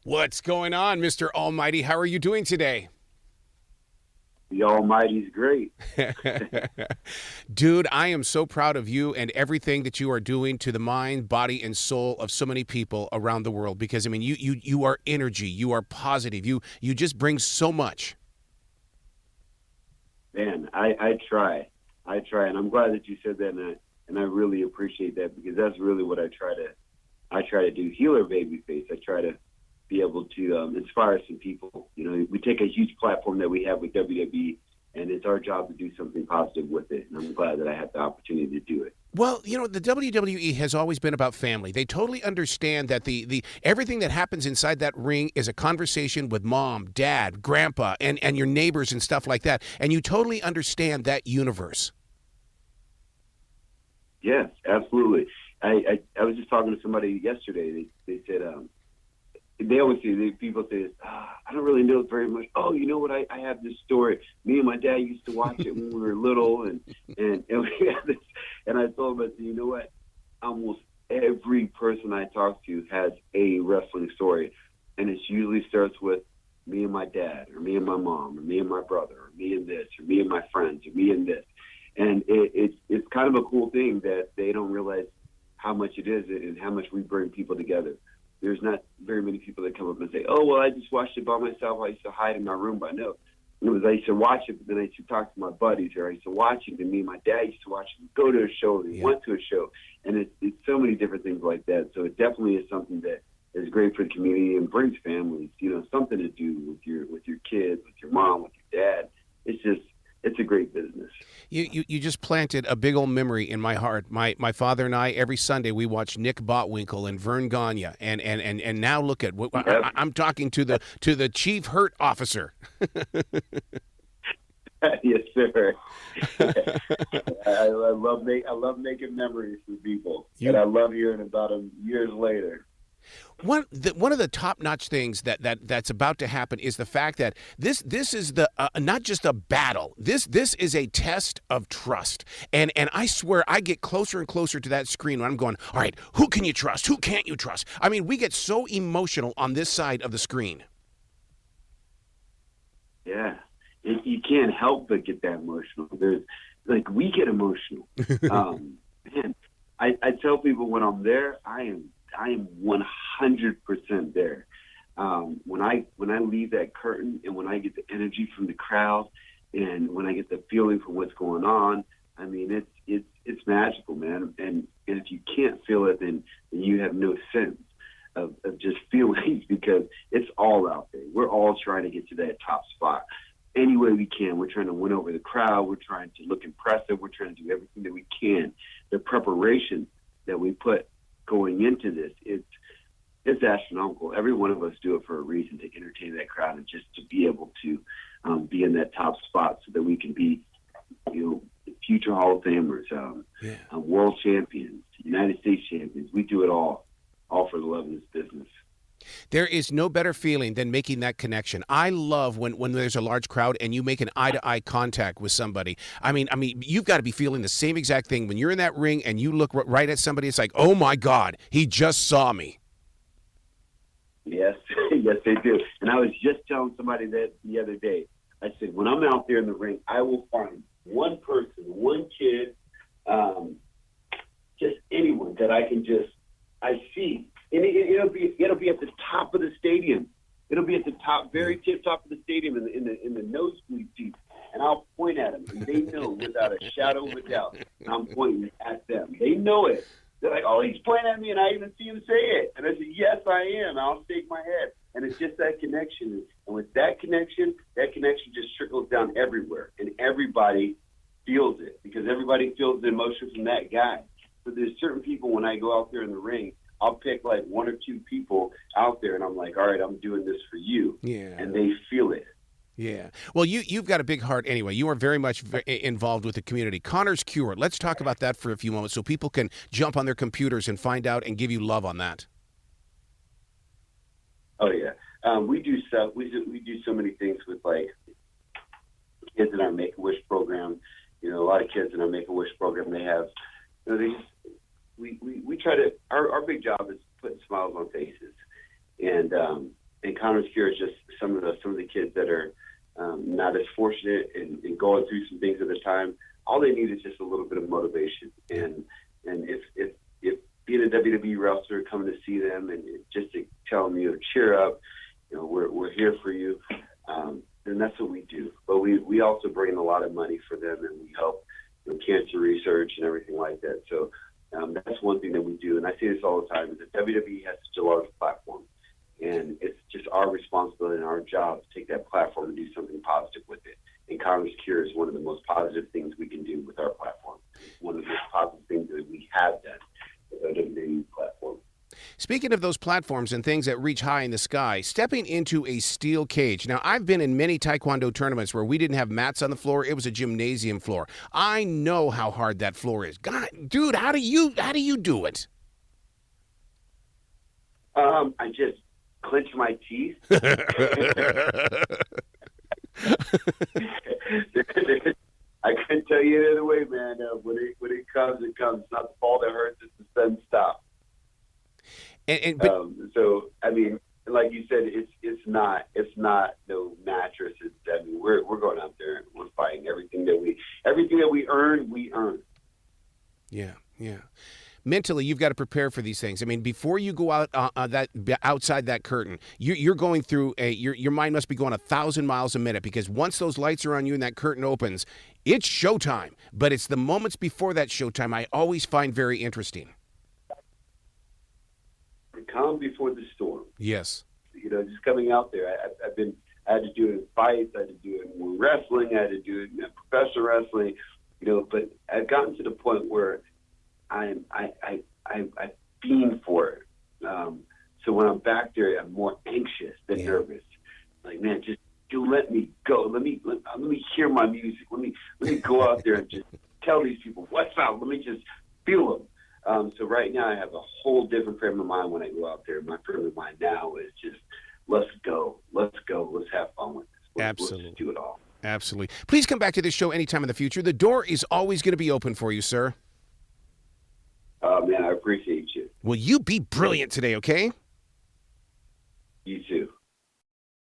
What's going on, Mr. Almighty? How are you doing today? The Almighty's great. Dude, I am so proud of you and everything that you are doing to the mind, body, and soul of so many people around the world. Because I mean, you are energy, you are positive, you just bring so much. Man, I try, and I'm glad that you said that, and I really appreciate that, because that's really what I try to do. Healer babyface. I try to be able to inspire some people. You know, we take a huge platform that we have with WWE, and it's our job to do something positive with it. And I'm glad that I had the opportunity to do it. Well, you know, the WWE has always been about family. They totally understand that the everything that happens inside that ring is a conversation with mom, dad, grandpa, and your neighbors and stuff like that. And you totally understand that universe. Yes, absolutely. I was just talking to somebody yesterday. They said, they always say, people say, I don't really know very much. Oh, you know what? I have this story. Me and my dad used to watch it when we were little, and we had this. And I told him, I said, you know what? Almost every person I talk to has a wrestling story, and it usually starts with me and my dad, or me and my mom, or me and my brother, or me and this, or me and my friends, or me and this. And it's kind of a cool thing that they don't realize how much it is and how much we bring people together. There's not very many people that come up and say, oh, well, I just watched it by myself. I used to hide in my room. But no, it was, I used to watch it, but then I used to talk to my buddies, or I used to watch it, and me and my dad used to watch it, go to a show, and went to a show. And it's so many different things like that. So it definitely is something that is great for the community and brings families, you know, something to do with your kids, with your mom, with your dad. It's a great business. You just planted a big old memory in my heart. My father and I, every Sunday, we watch Nick Botwinkle and Vern Gagne, and now look at what I'm talking to the chief hurt officer. Yes, sir. I love making memories for people, and I love hearing about them years later. One of the top-notch things that's about to happen is the fact that this is the not just a battle. This is a test of trust. And I swear I get closer and closer to that screen when I'm going, all right, who can you trust? Who can't you trust? I mean, we get so emotional on this side of the screen. Yeah, you can't help but get that emotional. We get emotional. Man, I tell people when I'm there, I am 100% there. When I leave that curtain, and when I get the energy from the crowd, and when I get the feeling from what's going on, I mean, it's magical, man. And if you can't feel it, then you have no sense of just feelings, because it's all out there. We're all trying to get to that top spot any way we can. We're trying to win over the crowd. We're trying to look impressive. We're trying to do everything that we can. The preparation that we put going into this, it's astronomical. Every one of us do it for a reason, to entertain that crowd, and just to be able to be in that top spot, so that we can be, you know, future Hall of Famers, world champions, United States champions. We do it all for the love of this business. There is no better feeling than making that connection. I love when there's a large crowd and you make an eye-to-eye contact with somebody. I mean, you've got to be feeling the same exact thing when you're in that ring and you look right at somebody. It's like, oh my God, he just saw me. Yes, yes, they do. And I was just telling somebody that the other day. I said, when I'm out there in the ring, I will find one person, one kid, just anyone that I I see. And it'll be at the top of the stadium. It'll be at the top, very tip top of the stadium, in the nosebleed seats. And I'll point at them, and they know without a shadow of a doubt, I'm pointing at them. They know it. They're like, oh, he's pointing at me, and I even see him say it. And I say, yes, I am. I'll shake my head. And it's just that connection. And with that connection just trickles down everywhere, and everybody feels it, because everybody feels the emotion from that guy. But there's certain people, when I go out there in the ring, I'll pick like one or two people out there, and I'm like, all right, I'm doing this for you. Yeah. And they feel it. Yeah. Well, you've got a big heart anyway. You are very much involved with the community. Connor's Cure. Let's talk about that for a few moments so people can jump on their computers and find out and give you love on that. Oh, yeah. We do stuff. We do so many things with, like, kids in our Make-A-Wish program. You know, a lot of kids in our Make-A-Wish program, they have, you know, we try to, our big job is putting smiles on faces. And and Connor's Cure is just some of the kids that are not as fortunate and going through some things at the time. All they need is just a little bit of motivation, and if being a WWE wrestler, coming to see them and just to tell them, cheer up, we're here for you, then that's what we do. But we also bring in a lot of money for them, and we help cancer research and everything like that. So that's one thing that we do, and I say this all the time, is that WWE has such a large platform, and it's just our responsibility and our job to take that platform and do something positive with it. And Connor's Cure is one of the most positive things we can do with our platform. It's one of the most positive things that we have done with our WWE platform. Speaking of those platforms and things that reach high in the sky, stepping into a steel cage. Now, I've been in many Taekwondo tournaments where we didn't have mats on the floor. It was a gymnasium floor. I know how hard that floor is. God, dude, how do you do it? I just clench my teeth. I couldn't tell you any other way, man. When it comes, it comes. It's not the ball that hurts; it's the sudden stop. So I mean, like you said, it's not no mattress. We're going out there and we're fighting everything that we earn, we earn. Yeah. Mentally, you've got to prepare for these things. I mean, before you go out outside that curtain, you're going through your mind must be going 1,000 miles a minute, because once those lights are on you and that curtain opens, it's showtime. But it's the moments before that showtime I always find very interesting. The calm before the storm. Yes. Just coming out there. I had to do it in fights. I had to do it in wrestling. I had to do it in professional wrestling. But I've gotten to the point where I fiend for it. So when I'm back there, I'm more anxious than nervous. Like, man, just let me go. Let me hear my music. Let me go out there and just tell these people what's up. Let me just feel them. So right now I have a whole different frame of mind when I go out there. My frame of mind now is just let's go, let's have fun with this. Absolutely. Let's do it all. Absolutely. Please come back to this show anytime in the future. The door is always going to be open for you, sir. Man, I appreciate you. Will you be brilliant today, okay? You too.